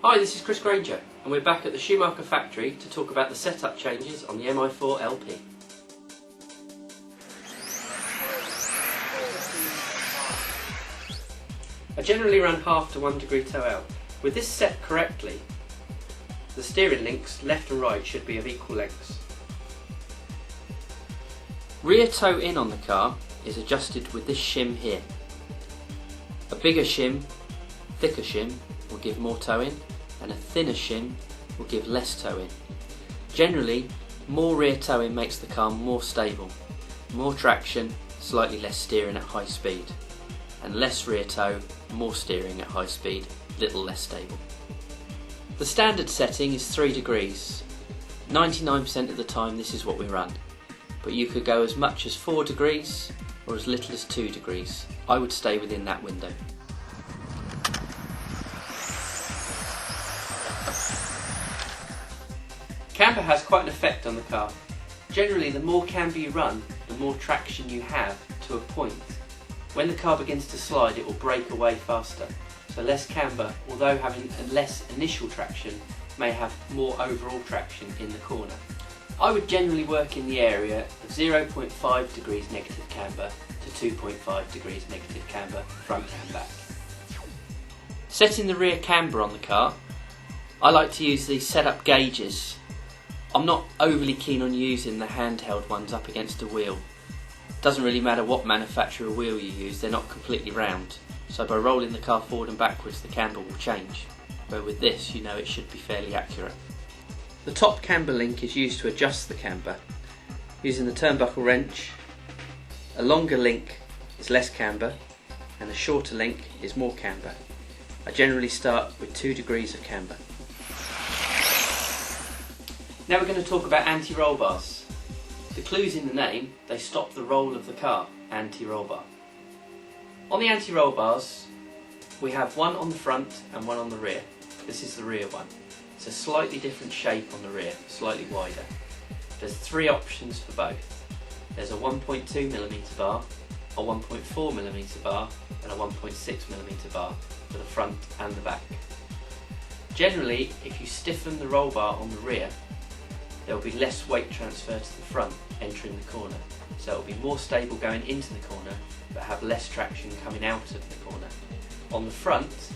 Hi, this is Chris Grainger and we're back at the Schumacher factory to talk about the setup changes on the Mi4 LP. I generally run half to 1 degree toe out. With this set correctly, the steering links left and right should be of equal lengths. Rear toe in on the car is adjusted with this shim here. A bigger shim, thicker shim will give more toe in, and a thinner shim will give less toe in. Generally, more rear toe in makes the car more stable, more traction, slightly less steering at high speed, and less rear toe, more steering at high speed, little less stable. The standard setting is 3 degrees. 99% of the time this is what we run, but you could go as much as 4 degrees or as little as 2 degrees. I would stay within that window. Camber has quite an effect on the car. Generally, the more camber you run, the more traction you have to a point. When the car begins to slide, it will break away faster. So less camber, although having a less initial traction, may have more overall traction in the corner. I would generally work in the area of 0.5 degrees negative camber to 2.5 degrees negative camber, front and back. Setting the rear camber on the car, I like to use these setup gauges. I'm not overly keen on using the handheld ones up against a wheel. Doesn't really matter what manufacturer wheel you use, they're not completely round. So by rolling the car forward and backwards, the camber will change. But with this, you know it should be fairly accurate. The top camber link is used to adjust the camber. Using the turnbuckle wrench, a longer link is less camber, and a shorter link is more camber. I generally start with 2 degrees of camber. Now we're going to talk about anti-roll bars. The clue's in the name, they stop the roll of the car, anti-roll bar. On the anti-roll bars, we have one on the front and one on the rear. This is the rear one. It's a slightly different shape on the rear, slightly wider. There's 3 options for both. There's a 1.2mm bar, a 1.4mm bar and a 1.6mm bar for the front and the back. Generally, if you stiffen the roll bar on the rear, there will be less weight transfer to the front entering the corner, so it will be more stable going into the corner but have less traction coming out of the corner. On the front,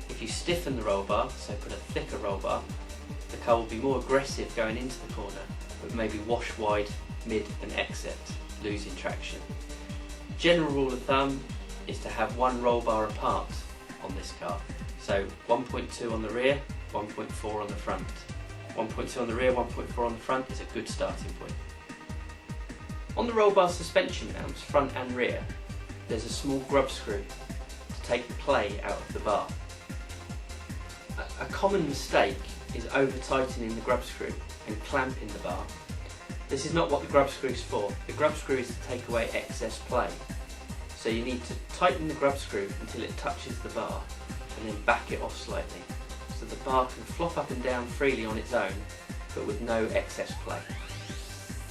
if you stiffen the roll bar, so put a thicker roll bar, the car will be more aggressive going into the corner but maybe wash wide mid and exit, losing traction. General rule of thumb is to have one roll bar apart on this car, so 1.2 on the rear, 1.4 on the front. 1.2 on the rear, 1.4 on the front is a good starting point. On the roll bar suspension mounts, front and rear, there's a small grub screw to take the play out of the bar. A common mistake is over tightening the grub screw and clamping the bar. This is not what the grub screw is for. The grub screw is to take away excess play. So you need to tighten the grub screw until it touches the bar and then back it off slightly, so the bar can flop up and down freely on its own, but with no excess play.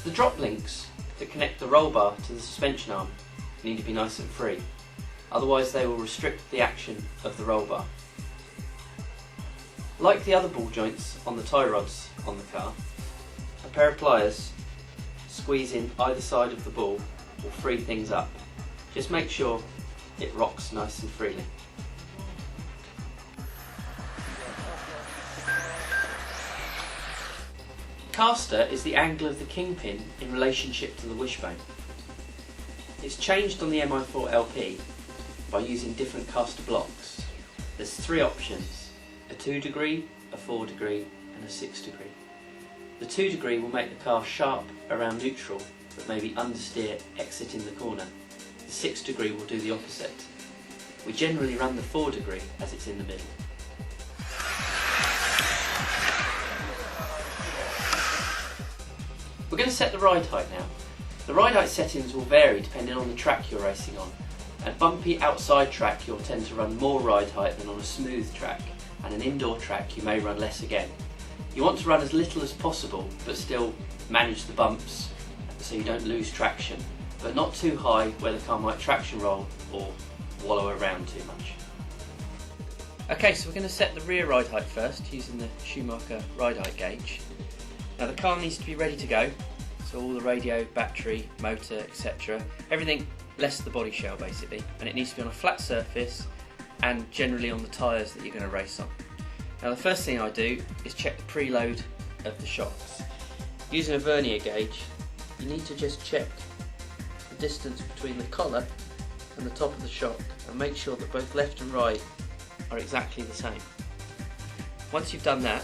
The drop links that connect the roll bar to the suspension arm need to be nice and free, otherwise they will restrict the action of the roll bar. Like the other ball joints on the tie rods on the car, a pair of pliers squeezing either side of the ball will free things up. Just make sure it rocks nice and freely. Caster is the angle of the kingpin in relationship to the wishbone. It's changed on the Mi4 LP by using different caster blocks. There's 3 options, a 2 degree, a 4 degree and a 6 degree. The 2 degree will make the car sharp around neutral but maybe understeer exiting the corner. The 6 degree will do the opposite. We generally run the 4 degree as it's in the middle. We're going to set the ride height now. The ride height settings will vary depending on the track you're racing on. At bumpy outside track you'll tend to run more ride height than on a smooth track, and an indoor track you may run less again. You want to run as little as possible but still manage the bumps so you don't lose traction, but not too high where the car might traction roll or wallow around too much. Okay, so we're going to set the rear ride height first using the Schumacher ride height gauge. Now the car needs to be ready to go, so all the radio, battery, motor, etc. Everything less the body shell basically, and it needs to be on a flat surface and generally on the tyres that you're going to race on. Now the first thing I do is check the preload of the shocks. Using a vernier gauge, you need to just check the distance between the collar and the top of the shock and make sure that both left and right are exactly the same. Once you've done that,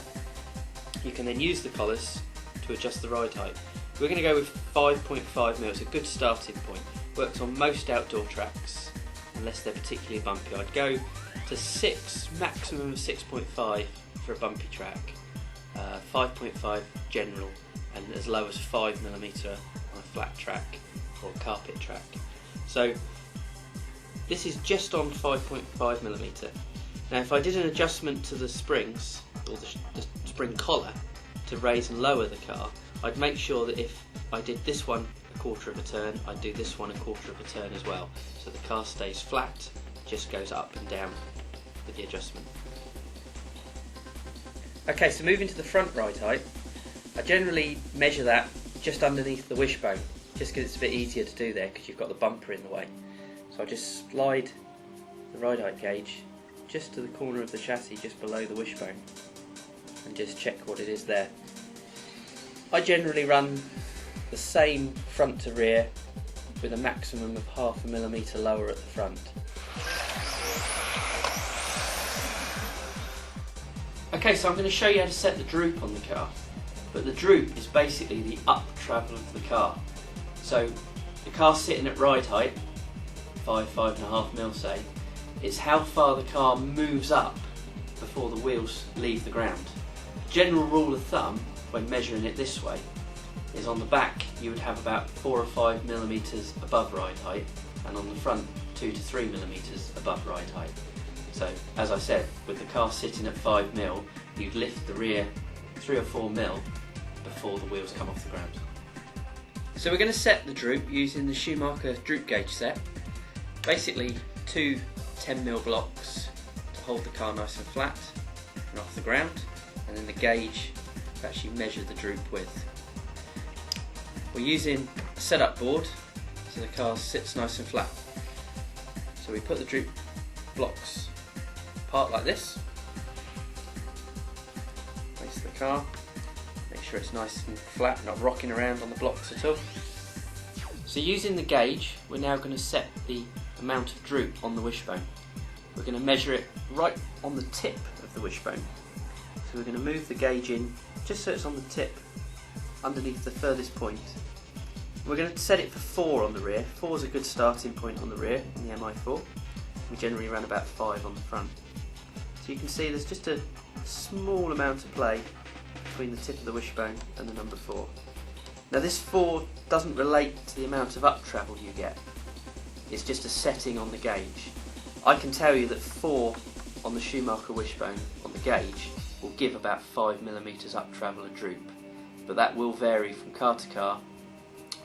you can then use the collars to adjust the ride height. We're going to go with 5.5mm, it's a good starting point. Works on most outdoor tracks, unless they're particularly bumpy. I'd go to 6, maximum of 6.5 for a bumpy track, 5.5 general, and as low as 5mm on a flat track or a carpet track. So this is just on 5.5mm. Now if I did an adjustment to the springs, or the spring collar, to raise and lower the car, I'd make sure that if I did this one a quarter of a turn, I'd do this one a quarter of a turn as well. So the car stays flat, just goes up and down with the adjustment. Okay, so moving to the front ride height, I generally measure that just underneath the wishbone, just because it's a bit easier to do there because you've got the bumper in the way. So I just slide the ride height gauge just to the corner of the chassis, just below the wishbone, and just check what it is there. I generally run the same front to rear with a maximum of 0.5mm lower at the front. Okay, so I'm going to show you how to set the droop on the car, but the droop is basically the up travel of the car. So the car's sitting at ride height, 5.5mm say, it's how far the car moves up before the wheels leave the ground. General rule of thumb when measuring it this way is on the back you would have about 4 or 5mm above ride height, and on the front 2 to 3mm above ride height. So as I said, with the car sitting at 5mm, you'd lift the rear 3 or 4mm before the wheels come off the ground. So we're going to set the droop using the Schumacher droop gauge set. Basically 2 10mm blocks to hold the car nice and flat and off the ground, and then the gauge to actually measure the droop width. We're using a setup board so the car sits nice and flat. So we put the droop blocks apart like this, place the car, make sure it's nice and flat, not rocking around on the blocks at all. So using the gauge, we're now going to set the amount of droop on the wishbone. We're going to measure it right on the tip of the wishbone. So we're going to move the gauge in just so it's on the tip, underneath the furthest point. We're going to set it for 4 on the rear. 4 is a good starting point on the rear in the Mi4. We generally run about 5 on the front. So you can see there's just a small amount of play between the tip of the wishbone and the number 4. Now this 4 doesn't relate to the amount of up travel you get. It's just a setting on the gauge. I can tell you that 4 on the Schumacher wishbone on the gauge will give about 5mm up travel and droop, but that will vary from car to car,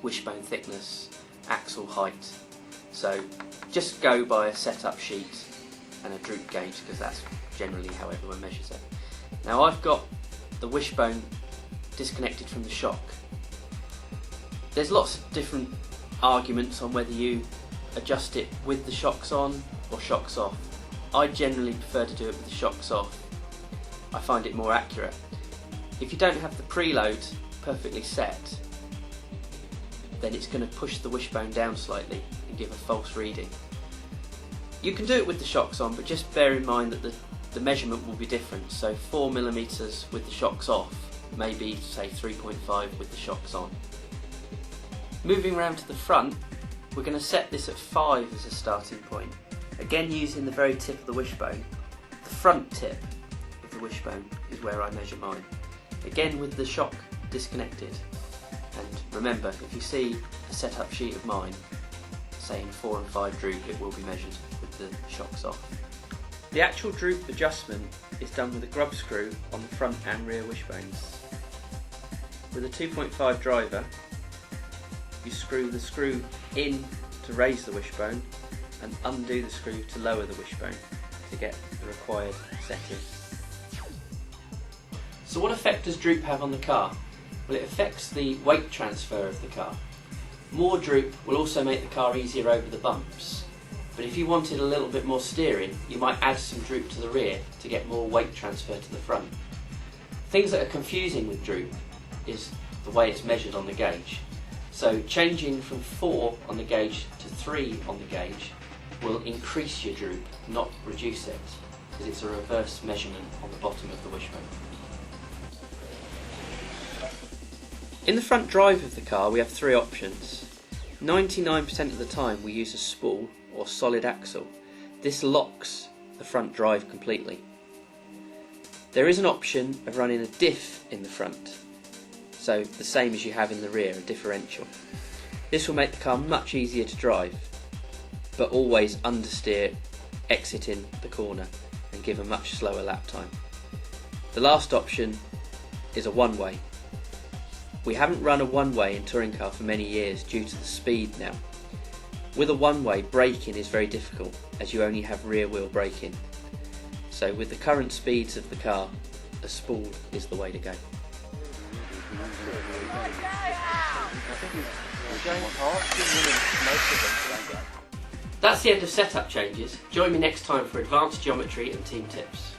wishbone thickness, axle height. So just go by a setup sheet and a droop gauge, because that's generally how everyone measures it. Now I've got the wishbone disconnected from the shock. There's lots of different arguments on whether you adjust it with the shocks on or shocks off. I generally prefer to do it with the shocks off. I find it more accurate. If you don't have the preload perfectly set, then it's going to push the wishbone down slightly and give a false reading. You can do it with the shocks on, but just bear in mind that the measurement will be different. So 4mm with the shocks off, maybe say 3.5 with the shocks on. Moving around to the front, we're going to set this at 5 as a starting point. Again, using the very tip of the wishbone. The front tip of the wishbone is where I measure mine. Again with the shock disconnected. And remember, if you see a setup sheet of mine saying 4 and 5 droop, it will be measured with the shocks off. The actual droop adjustment is done with a grub screw on the front and rear wishbones. With a 2.5 driver, you screw the screw in to raise the wishbone and undo the screw to lower the wishbone. to get the required setting. So what effect does Droop have on the car? Well, it affects the weight transfer of the car. More Droop will also make the car easier over the bumps, but if you wanted a little bit more steering, you might add some Droop to the rear to get more weight transfer to the front. Things that are confusing with Droop is the way it's measured on the gauge. So changing from 4 on the gauge to 3 on the gauge will increase your Droop, not reduce it, because it's a reverse measurement on the bottom of the wishbone. In the front drive of the car we have 3 options. 99% of the time we use a spool or solid axle. This locks the front drive completely. There is an option of running a diff in the front, so the same as you have in the rear, a differential. This will make the car much easier to drive, but always understeer exiting the corner and give a much slower lap time. The last option is a one-way. We haven't run a one-way in touring car for many years due to the speed now. With a one-way, braking is very difficult as you only have rear wheel braking. So with the current speeds of the car, a spool is the way to go. That's the end of setup changes. Join me next time for advanced geometry and team tips.